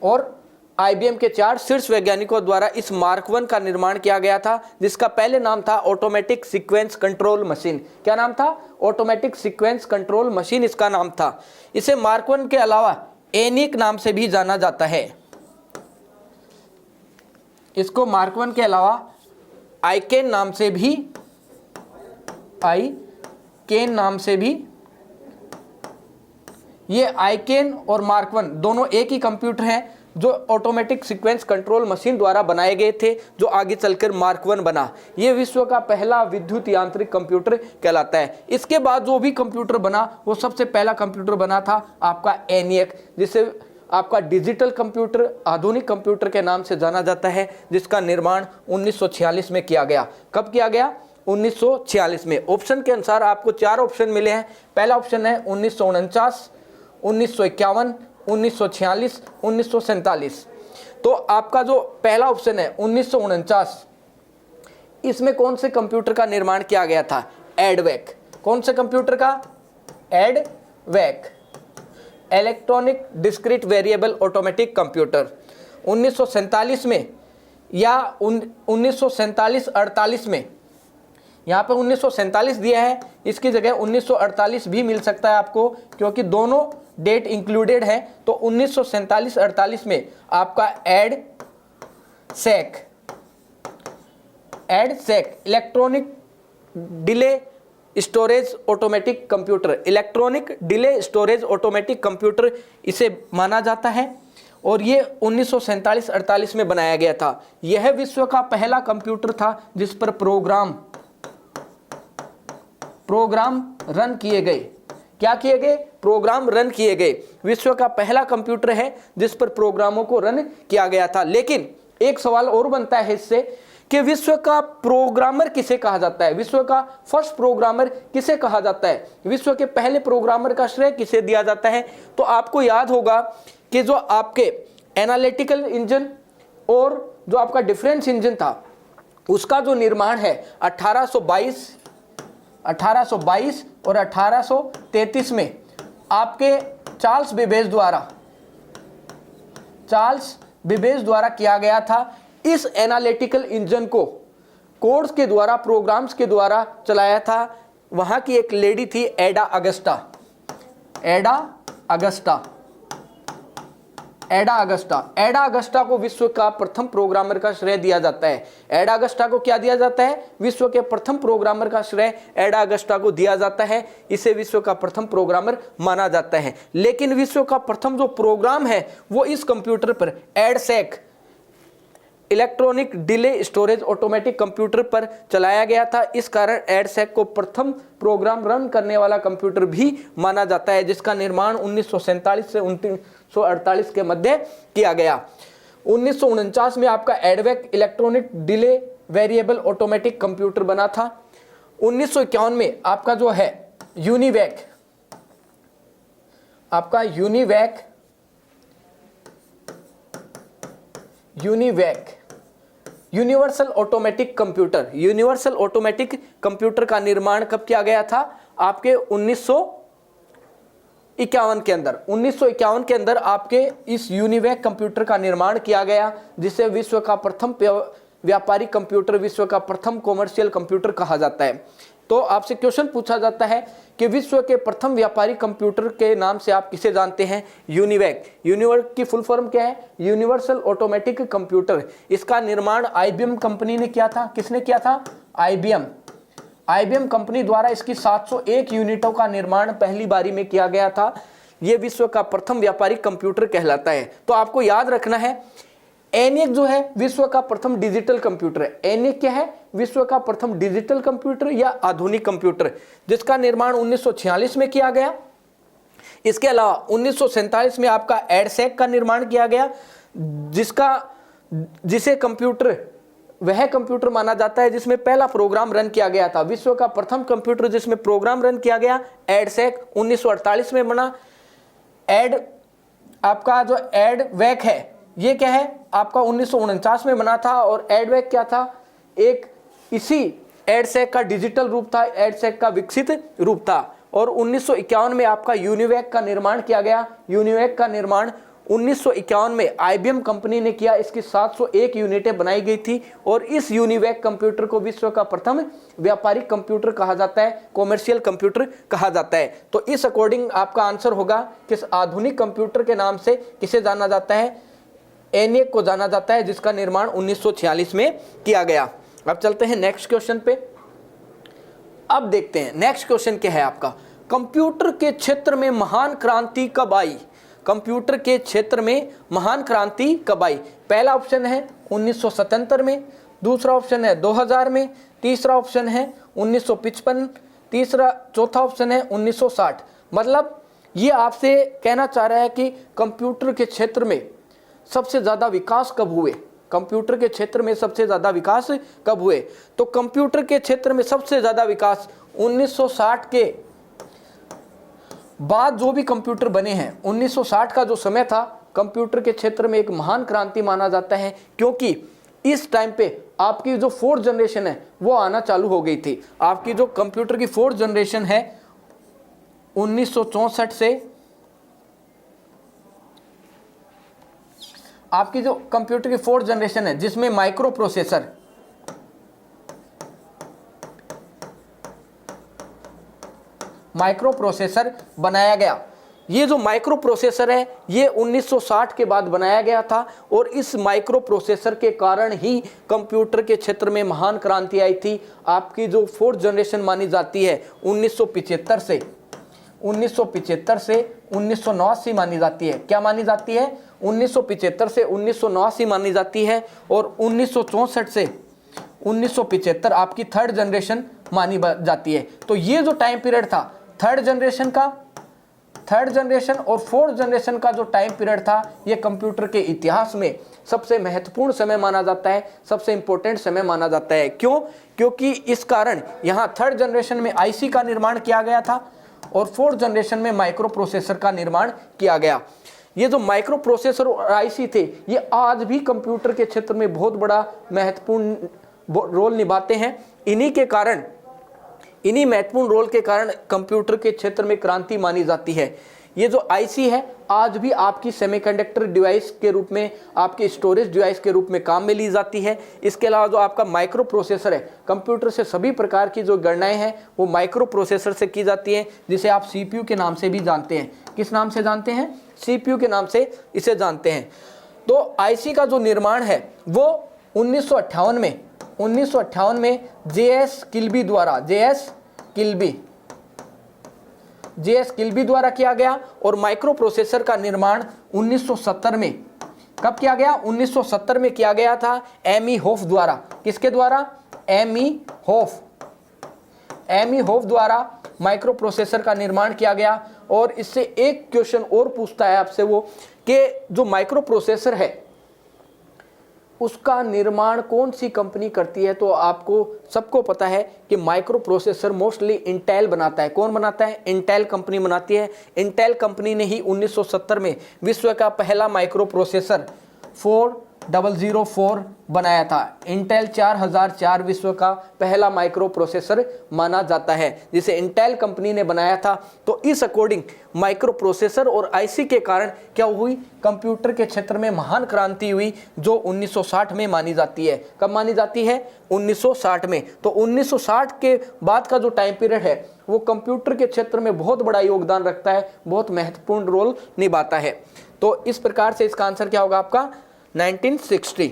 [SPEAKER 1] और आईबीएम के 4 शीर्ष वैज्ञानिकों द्वारा इस मार्क 1 का निर्माण किया गया था, जिसका पहले नाम था ऑटोमेटिक सीक्वेंस कंट्रोल मशीन। क्या नाम था? ऑटोमेटिक सीक्वेंस कंट्रोल मशीन इसका नाम था। इसे मार्क 1 के अलावा ENIAC नाम से भी जाना जाता है। इसको मार्क 1 के अलावा आइकेन नाम से भी ये आइकेन और मार्क 1 दोनों एक ही कंप्यूटर हैं जो ऑटोमेटिक सीक्वेंस कंट्रोल मशीन द्वारा बनाए गए थे, जो आगे चलकर मार्क 1 बना। ये विश्व का पहला विद्युत यांत्रिक कंप्यूटर कहलाता है। इसके बाद जो भी कंप्यूटर बना वो सबसे पहला कंप्यूटर बना था आपका ENIAC, जिसे आपका डिजिटल कंप्यूटर, आधुनिक कंप्यूटर के नाम से जाना जाता है, जिसका निर्माण 1946 में किया गया। कब किया गया? 1946 में। ऑप्शन के अनुसार आपको 4 ऑप्शन मिले हैं। पहला ऑप्शन है 1949, 1951, 1946, 1947। तो आपका जो पहला ऑप्शन है 1949, इसमें कौन से कंप्यूटर का निर्माण किया गया था? EDVAC। कौन से कंप्यूटर का? EDVAC, electronic discrete variable automatic computer. 1947 में या 1947-48 में, यहाँ पे 1947 दिया है, इसकी जगह 1948 भी मिल सकता है आपको, क्योंकि दोनों डेट इंक्लूडेड है। तो 1947-48 में आपका EDSAC electronic delay storage automatic computer, electronic delay storage automatic computer इसे माना जाता है। और ये 1947-48 में बनाया गया था। यह विश्व का पहला कंप्यूटर था जिस पर प्रोग्राम रन किए गए। क्या किए गए? प्रोग्राम रन किए गए। विश्व का पहला कंप्यूटर है जिस पर प्रोग्रामों को रन किया गया था। लेकिन एक सवाल और बनता है इससे कि विश्व का प्रोग्रामर किसे कहा जाता है? विश्व का फर्स्ट प्रोग्रामर किसे कहा जाता है? विश्व के पहले प्रोग्रामर का श्रेय किसे दिया जाता है? तो आपको याद होगा कि जो आपके एनालिटिकल इंजन और जो आपका डिफरेंस इंजन था, उसका जो निर्माण है 1822 और 1833 में आपके चार्ल्स बेबेज द्वारा किया गया था। इस एनालिटिकल इंजन को कोड्स के द्वारा, प्रोग्राम्स के द्वारा चलाया था। वहां की एक लेडी थी एडा अगस्टा। एडा अगस्टा। एडा अगस्टा को विश्व का प्रथम प्रोग्रामर का श्रेय दिया जाता है। एडा अगस्टा को क्या दिया जाता है? विश्व के प्रथम प्रोग्रामर का श्रेय एडा अगस्टा को दिया जाता है। इसे विश्व का प्रथम प्रोग्रामर माना जाता है। लेकिन विश्व का प्रथम जो प्रोग्राम है वो इस कंप्यूटर पर EDSAC, electronic delay storage automatic computer पर चलाया गया था। इस कारण एडसेक को प्रथम प्रोग्राम रन करने वाला कंप्यूटर भी माना जाता है, जिसका निर्माण 1947 से 1948 के मध्य किया गया। 1949 में आपका EDVAC electronic delay variable automatic computer बना था। 1951 में आपका जो है यूनिवैक, आपका UNIVAC universal automatic computer, universal automatic computer का निर्माण कब किया गया था? आपके 1951 के अंदर। 1951 के अंदर आपके इस यूनिवैक कंप्यूटर का निर्माण किया गया, जिसे विश्व का प्रथम व्यापारिक कंप्यूटर, विश्व का प्रथम कॉमर्शियल कंप्यूटर कहा जाता है। तो आपसे क्वेश्चन पूछा जाता है कि विश्व के प्रथम व्यापारिक कंप्यूटर के नाम से आप किसे जानते हैं? यूनिवैक। यूनिवैक की फुल फॉर्म क्या है? Universal automatic computer. इसका निर्माण आईबीएम कंपनी ने किया था। किसने किया था? आईबीएम कंपनी द्वारा इसकी 701 यूनिटों का निर्माण पहली बारी में किया गया था। यह विश्व का प्रथम व्यापारिक कंप्यूटर कहलाता है। तो आपको याद रखना है, एनिक जो है विश्व का प्रथम डिजिटल कंप्यूटर है। एनिक क्या है? विश्व का प्रथम डिजिटल कंप्यूटर या आधुनिक कंप्यूटर, जिसका निर्माण 1946 में किया गया। इसके अलावा 1947 में आपका एडसेक का निर्माण किया गया, जिसे कंप्यूटर वह कंप्यूटर माना जाता है जिसमें पहला प्रोग्राम रन किया गया था। विश्व का प्रथम कंप्यूटर जिसमें प्रोग्राम रन किया गया एडसेक 1948 में बना। आपका जो एडवेक है ये क्या है? आपका 1949 में बना था। और एडवेक क्या था? एक इसी एडसेक का डिजिटल रूप था, एडसेक का विकसित रूप था। और 1951 में आपका यूनिवैक का निर्माण किया गया। यूनिवैक का निर्माण 1951 में आईबीएम कंपनी ने किया। इसकी 701 यूनिटें बनाई गई थी। और इस यूनिवैक कंप्यूटर को विश्व का प्रथम व्यापारिक कंप्यूटर कहा जाता है, कॉमर्शियल कंप्यूटर कहा जाता है। तो इस अकॉर्डिंग आपका आंसर होगा किस आधुनिक कंप्यूटर के नाम से किसे जाना जाता है? एनिक को जाना जाता है, जिसका निर्माण 1946 में किया गया। अब चलते हैं नेक्स्ट क्वेश्चन पे। अब देखते हैं नेक्स्ट क्वेश्चन क्या है आपका। कंप्यूटर के क्षेत्र में महान क्रांति कब आई? कंप्यूटर के क्षेत्र में महान क्रांति कब आई? पहला ऑप्शन है 1977 में, दूसरा ऑप्शन है 2000 में, तीसरा ऑप्शन है 1955, चौथा ऑप्शन है 1960। मतलब ये आपसे कहना चाह रहा है कि कंप्यूटर के क्षेत्र में सबसे ज्यादा विकास कब हुए? कंप्यूटर के क्षेत्र में सबसे ज्यादा विकास कब हुए? तो कंप्यूटर के क्षेत्र में सबसे ज्यादा विकास 1960 के बाद जो भी कंप्यूटर बने हैं, 1960 का जो समय था कंप्यूटर के क्षेत्र में एक महान क्रांति माना जाता है, क्योंकि इस टाइम पे आपकी जो फोर्थ जनरेशन है वो आना चालू हो गई थी। आपकी जो कंप्यूटर की फोर्थ जनरेशन है 1964 से, आपकी जो कंप्यूटर की फोर्थ जनरेशन है जिसमें माइक्रो प्रोसेसर बनाया गया। ये जो माइक्रो प्रोसेसर है ये 1960 के बाद बनाया गया था। और इस माइक्रो प्रोसेसर के कारण ही कंप्यूटर के क्षेत्र में महान क्रांति आई थी। आपकी जो फोर्थ जनरेशन मानी जाती है 1975 से 1989 मानी जाती है। क्या मानी जाती है? 1975 से 1989 मानी जाती है। और 1964 से 1975 आपकी थर्ड जनरेशन मानी जाती है। तो ये जो टाइम पीरियड था थर्ड जनरेशन और फोर्थ जनरेशन का जो टाइम पीरियड था, ये कंप्यूटर के इतिहास में सबसे महत्वपूर्ण समय माना जाता है, सबसे इंपॉर्टेंट समय माना जाता है। क्यों? क्योंकि इस कारण यहाँ थर्ड जनरेशन में आईसी का निर्माण किया गया था और फोर्थ जनरेशन में माइक्रो प्रोसेसर का निर्माण किया गया। ये जो माइक्रो प्रोसेसर और आईसी थे ये आज भी कंप्यूटर के क्षेत्र में बहुत बड़ा महत्वपूर्ण रोल निभाते हैं। इन्हीं महत्वपूर्ण रोल के कारण कंप्यूटर के क्षेत्र में क्रांति मानी जाती है। ये जो आईसी है आज भी आपकी सेमीकंडक्टर डिवाइस के रूप में, आपके स्टोरेज डिवाइस के रूप में काम में ली जाती है। इसके अलावा जो आपका माइक्रो प्रोसेसर है, कंप्यूटर से सभी प्रकार की जो गणनाएं हैं वो माइक्रो प्रोसेसर से की जाती हैं, जिसे आप सीपीयू के नाम से भी जानते हैं। किस नाम से जानते हैं? सीपीयू के नाम से इसे जानते हैं। तो आईसी का जो निर्माण है वो 1958 में जेएस किल्बी द्वारा किया गया। और माइक्रो प्रोसेसर का निर्माण 1970 में, कब किया गया? 1970 में किया गया था एमी होफ द्वारा। किसके द्वारा? एमी होफ द्वारा माइक्रो प्रोसेसर का निर्माण किया गया। और इससे एक क्वेश्चन और पूछता है आपसे वो कि जो माइक्रो प्रोसेसर है उसका निर्माण कौन सी कंपनी करती है? तो आपको सबको पता है कि माइक्रो प्रोसेसर मोस्टली इंटेल बनाता है। कौन बनाता है? इंटेल कंपनी बनाती है। इंटेल कंपनी ने ही 1970 में विश्व का पहला माइक्रो प्रोसेसर 4004 बनाया था। इंटेल 4004 विश्व का पहला माइक्रो प्रोसेसर माना जाता है, जिसे इंटेल कंपनी ने बनाया था। तो इस अकॉर्डिंग माइक्रो प्रोसेसर और आईसी के कारण क्या हुई? कंप्यूटर के क्षेत्र में महान क्रांति हुई, जो 1960 में मानी जाती है। कब मानी जाती है? 1960 में। तो 1960 के बाद का जो टाइम पीरियड है वो कंप्यूटर के क्षेत्र में बहुत बड़ा योगदान रखता है, बहुत महत्वपूर्ण रोल निभाता है। तो इस प्रकार से इसका आंसर क्या होगा आपका? 1960।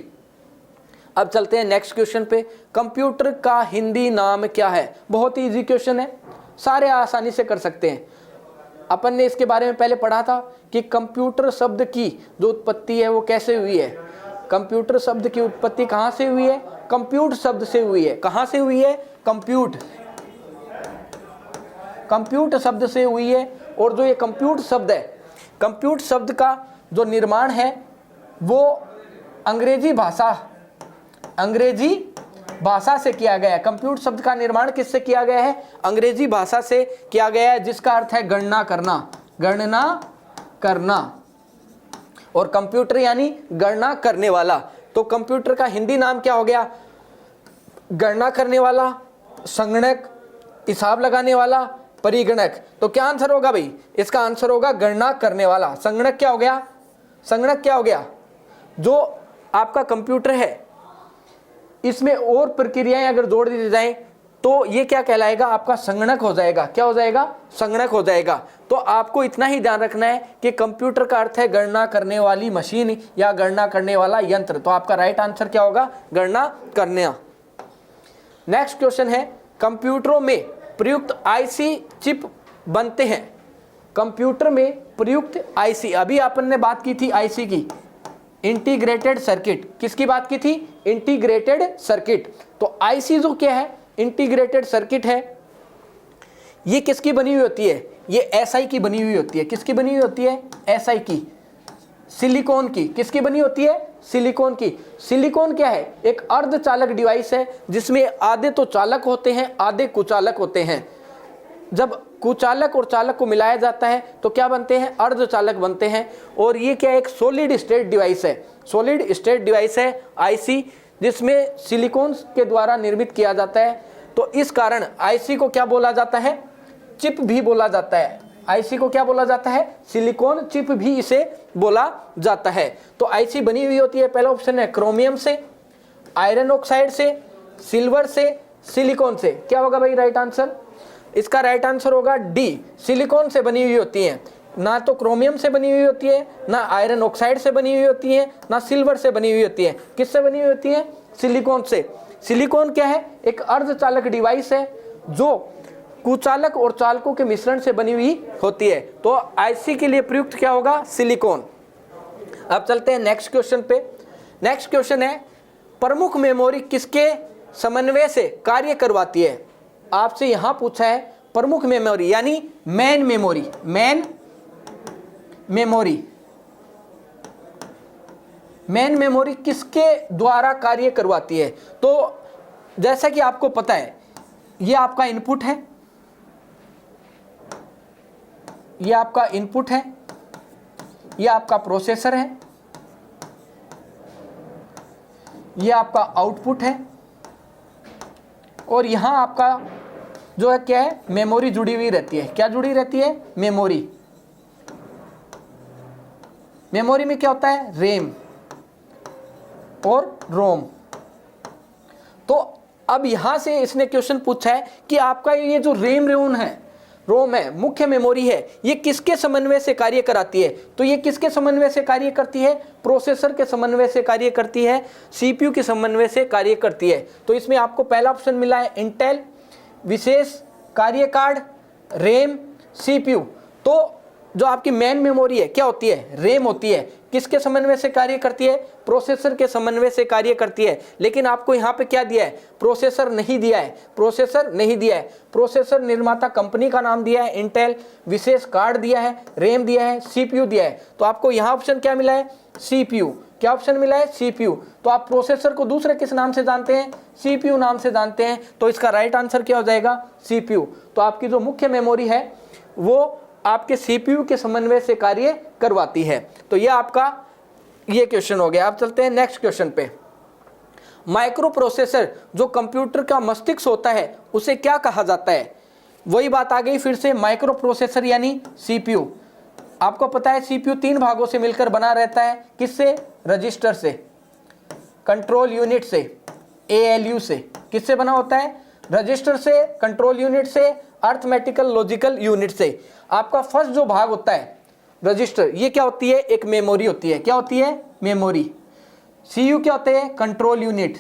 [SPEAKER 1] अब चलते हैं नेक्स्ट क्वेश्चन पे। कंप्यूटर का हिंदी नाम क्या है? बहुत ही इजी क्वेश्चन है, सारे आसानी से कर सकते हैं। अपन ने इसके बारे में पहले पढ़ा था कि कंप्यूटर शब्द की जो उत्पत्ति है वो कैसे हुई है। कंप्यूटर शब्द की उत्पत्ति कहाँ से हुई है? कंप्यूट शब्द से हुई है। कहाँ से हुई है? कंप्यूट शब्द से हुई है। और जो ये कंप्यूट शब्द है, कंप्यूट शब्द का जो निर्माण है वो अंग्रेजी भाषा से किया गया है। कंप्यूटर शब्द का निर्माण किससे किया गया है? अंग्रेजी भाषा से किया गया है, जिसका अर्थ है गणना करना। और कंप्यूटर यानी गणना करने वाला। तो कंप्यूटर का हिंदी नाम क्या हो गया? गणना करने वाला, संगणक, हिसाब लगाने वाला, परिगणक। तो क्या आंसर होगा भाई? इसका आंसर होगा गणना करने वाला। संगणक क्या हो गया? जो आपका कंप्यूटर है इसमें और प्रक्रियाएं अगर जोड़ दी जाएं तो ये क्या कहलाएगा? आपका संगणक हो जाएगा। क्या हो जाएगा? संगणक हो जाएगा। तो आपको इतना ही ध्यान रखना है कि कंप्यूटर का अर्थ है गणना करने वाली मशीन या गणना करने वाला यंत्र। तो आपका राइट आंसर क्या होगा? गणना करना। नेक्स्ट क्वेश्चन है, कंप्यूटरों में प्रयुक्त आईसी चिप बनते हैं। कंप्यूटर में प्रयुक्त आईसी, अभी अपन ने बात की थी आईसी की, इंटीग्रेटेड सर्किट। किसकी बात की थी? Integrated circuit. तो आईसी जो क्या है? इंटीग्रेटेड सर्किट है। ये किसकी बनी हुई होती है? ये एसआई की बनी हुई होती है। किसकी बनी हुई होती है? एसआई की, सिलिकॉन की। किसकी बनी होती है? सिलिकॉन की। सिलिकॉन क्या है? एक अर्धचालक डिवाइस है जिसमें आधे तो चालक होते हैं, आधे कुचालक होते हैं। जब कुचालक और चालक को मिलाया जाता है तो क्या बनते हैं? अर्धचालक बनते हैं। और ये क्या है? एक सॉलिड स्टेट डिवाइस है। सॉलिड स्टेट डिवाइस है आईसी, जिसमें सिलिकॉन के द्वारा निर्मित किया जाता है। तो इस कारण आईसी को क्या बोला जाता है? चिप भी बोला जाता है। आईसी को क्या बोला जाता है? सिलिकॉन चिप भी इसे बोला जाता है। तो आईसी बनी हुई होती है, पहला ऑप्शन है क्रोमियम से, आयरन ऑक्साइड से, सिल्वर से, सिलिकॉन से। क्या होगा भाई राइट आंसर? इसका राइट आंसर होगा डी, सिलिकॉन से बनी हुई होती है। ना तो क्रोमियम से बनी हुई होती है, ना आयरन ऑक्साइड से बनी हुई होती है, ना सिल्वर से बनी हुई होती है। किससे बनी हुई होती है? सिलिकॉन से। सिलिकॉन क्या है? एक अर्धचालक डिवाइस है जो कुचालक और चालकों के मिश्रण से बनी हुई होती है। तो आईसी के लिए प्रयुक्त क्या होगा? सिलिकॉन। अब चलते हैं नेक्स्ट क्वेश्चन पे। नेक्स्ट क्वेश्चन है, प्रमुख मेमोरी किसके समन्वय से कार्य करवाती है? आपसे यहां पूछा है प्रमुख मेमोरी यानी मेन मेमोरी। मेन मेमोरी किसके द्वारा कार्य करवाती है? तो जैसा कि आपको पता है, ये आपका इनपुट है, ये आपका इनपुट है, ये आपका प्रोसेसर है, ये आपका आउटपुट है, और यहां आपका जो है क्या है? मेमोरी जुड़ी हुई रहती है। क्या जुड़ी रहती है? मेमोरी। मेमोरी में क्या होता है, रैम और रोम। तो अब यहां से इसने क्वेश्चन पूछा है कि आपका ये जो रोम है, मुख्य मेमोरी है, ये किसके समन्वय से कार्य कराती है? तो ये किसके समन्वय से कार्य करती है? प्रोसेसर के समन्वय से कार्य करती है, सीपीयू के समन्वय से कार्य करती है। तो इसमें आपको पहला ऑप्शन मिला है इंटेल, विशेष कार्य कार्ड, रैम, सीपीयू। तो जो आपकी मेन मेमोरी है क्या होती है, रैम होती है, किसके समन्वय से कार्य करती है? प्रोसेसर के समन्वय से कार्य करती है। लेकिन आपको यहाँ पे क्या दिया है, प्रोसेसर नहीं दिया है, प्रोसेसर नहीं दिया है। प्रोसेसर निर्माता कंपनी का नाम दिया है इंटेल, विशेष कार्ड दिया है, रैम दिया है, सीपीयू दिया है। तो आपको यहाँ ऑप्शन क्या मिला है, सीपीयू। क्या ऑप्शन मिला है, सीपीयू। तो आप प्रोसेसर को दूसरे किस नाम से जानते हैं, सीपीयू नाम से जानते हैं। तो इसका राइट आंसर क्या हो जाएगा, सीपीयू। तो आपकी जो मुख्य मेमोरी है वो आपके सीपीयू के समन्वय से कार्य करवाती है। तो ये आपका ये क्वेश्चन हो गया। आप चलते हैं नेक्स्ट क्वेश्चन पे। माइक्रो प्रोसेसर जो कंप्यूटर का मस्तिष्क होता है उसे क्या कहा जाता है? वही बात आ गई फिर से, माइक्रो प्रोसेसर यानी सीपीयू। आपको पता है सीपीयू 3 भागों से मिलकर बना रहता है, किससे? रजिस्टर से, कंट्रोल यूनिट से, एएलयू से। किससे बना होता है? रजिस्टर से, कंट्रोल यूनिट से, अर्थमेटिकल लॉजिकल यूनिट से। आपका फर्स्ट जो भाग होता है रजिस्टर, ये क्या होती है, एक मेमोरी होती है। क्या होती है, मेमोरी। सीयू क्या होते हैं, कंट्रोल यूनिट।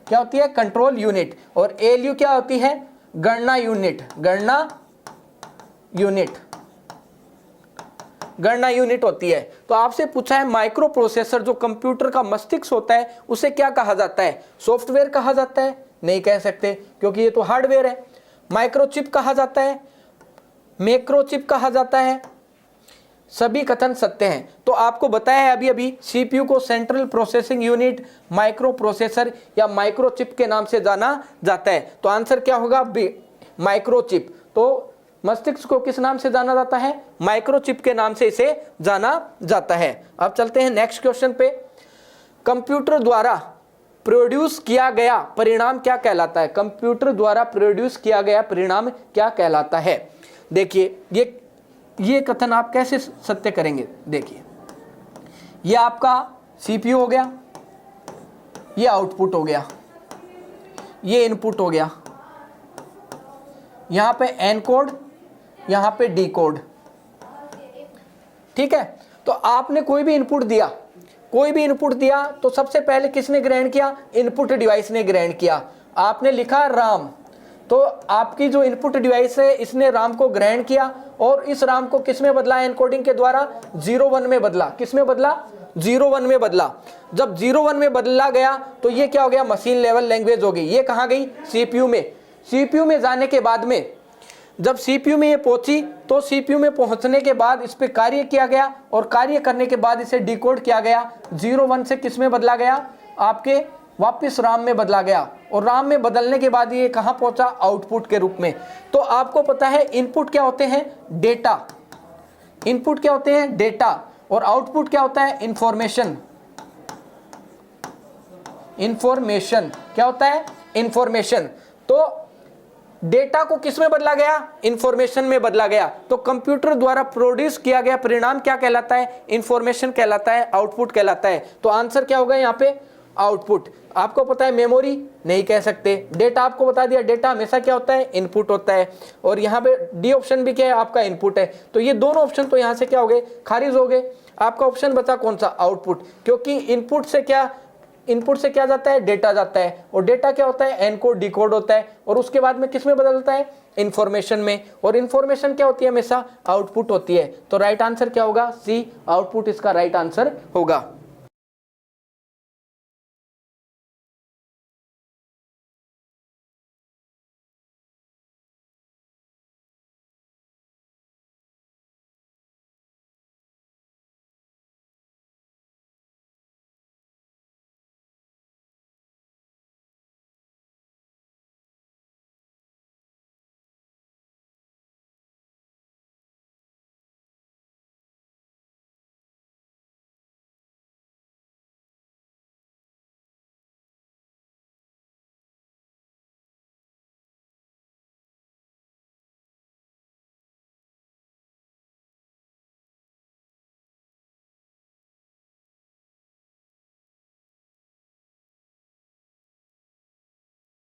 [SPEAKER 1] क्या होती है, कंट्रोल यूनिट। और एएलयू क्या होती है, गणना यूनिट। गणना यूनिट होती है। तो आपसे पूछा है माइक्रो प्रोसेसर जो कंप्यूटर का मस्तिष्क होता है उसे क्या कहा जाता है? सॉफ्टवेयर कहा जाता है? नहीं कह सकते, क्योंकि ये तो हार्डवेयर है। माइक्रोचिप कहा जाता है? मैक्रोचिप कहा जाता है? सभी कथन सत्य हैं। तो आपको बताया है अभी अभी सीपीयू को central processing unit, micro processor या माइक्रोचिप के नाम से जाना जाता है। तो आंसर क्या होगा, बी, माइक्रोचिप। तो मस्तिष्क को किस नाम से जाना जाता है? माइक्रोचिप के नाम से इसे जाना जाता है। अब चलते हैं नेक्स्ट क्वेश्चन पे। कंप्यूटर द्वारा प्रोड्यूस किया गया परिणाम क्या कहलाता है? कंप्यूटर द्वारा प्रोड्यूस किया गया परिणाम क्या कहलाता है? देखिए ये कथन आप कैसे सत्य करेंगे। देखिए ये आपका सीपीयू हो गया, ये आउटपुट हो गया, ये इनपुट हो गया, यहां पे एनकोड, यहां पे डीकोड। ठीक है, तो आपने कोई भी इनपुट दिया तो सबसे पहले किसने ग्रहण किया? इनपुट डिवाइस ने ग्रहण किया। आपने लिखा राम, तो आपकी जो इनपुट डिवाइस है इसने राम को ग्रहण किया और इस राम को किस में बदला? एनकोडिंग के द्वारा 0-1 में बदला। किस में बदला? 0-1 में बदला। जब 0-1 में बदला गया तो ये क्या हो गया? मशीन लेवल लैंग्वेज हो गई। ये कहाँ गई? सीपीयू में। सीपीयू में जाने के बाद में जब सीपीयू में ये पहुंची तो सीपीयू में पहुंचने के बाद इस पे कार्य किया गया और कार्य करने के बाद इसे डिकोड किया गया। 0-1 से किस में बदला गया? आपके वापस राम में बदला गया और राम में बदलने के बाद ये कहां पहुंचा? आउटपुट के रूप में। तो आपको पता है इनपुट क्या होते हैं? डेटा। इनपुट क्या होते हैं? डेटा। और आउटपुट क्या होता है? इंफॉर्मेशन। इंफॉर्मेशन क्या होता है? इंफॉर्मेशन। तो डेटा को किस में बदला गया? इंफॉर्मेशन में बदला गया। तो कंप्यूटर द्वारा प्रोड्यूस किया गया परिणाम क्या कहलाता है? इंफॉर्मेशन कहलाता है, आउटपुट कहलाता है। तो आंसर क्या होगा यहाँ पे? आउटपुट। आपको पता है मेमोरी? नहीं कह सकते। डेटा आपको बता दिया, डेटा हमेशा क्या होता है? इनपुट होता है। और यहाँ पे डी ऑप्शन भी क्या है? आपका इनपुट है। तो ये दोनों ऑप्शन तो यहाँ से क्या हो गए? खारिज हो गए। आपका ऑप्शन बचा कौन सा? आउटपुट। क्योंकि इनपुट से क्या जाता है? डेटा जाता है। और डेटा क्या होता है? एनकोड डिकोड होता है। और उसके बाद में किस में बदलता है? इंफॉर्मेशन में। और इंफॉर्मेशन क्या होती है? हमेशा आउटपुट होती है। तो राइट आंसर क्या होगा? सी, आउटपुट इसका राइट आंसर होगा।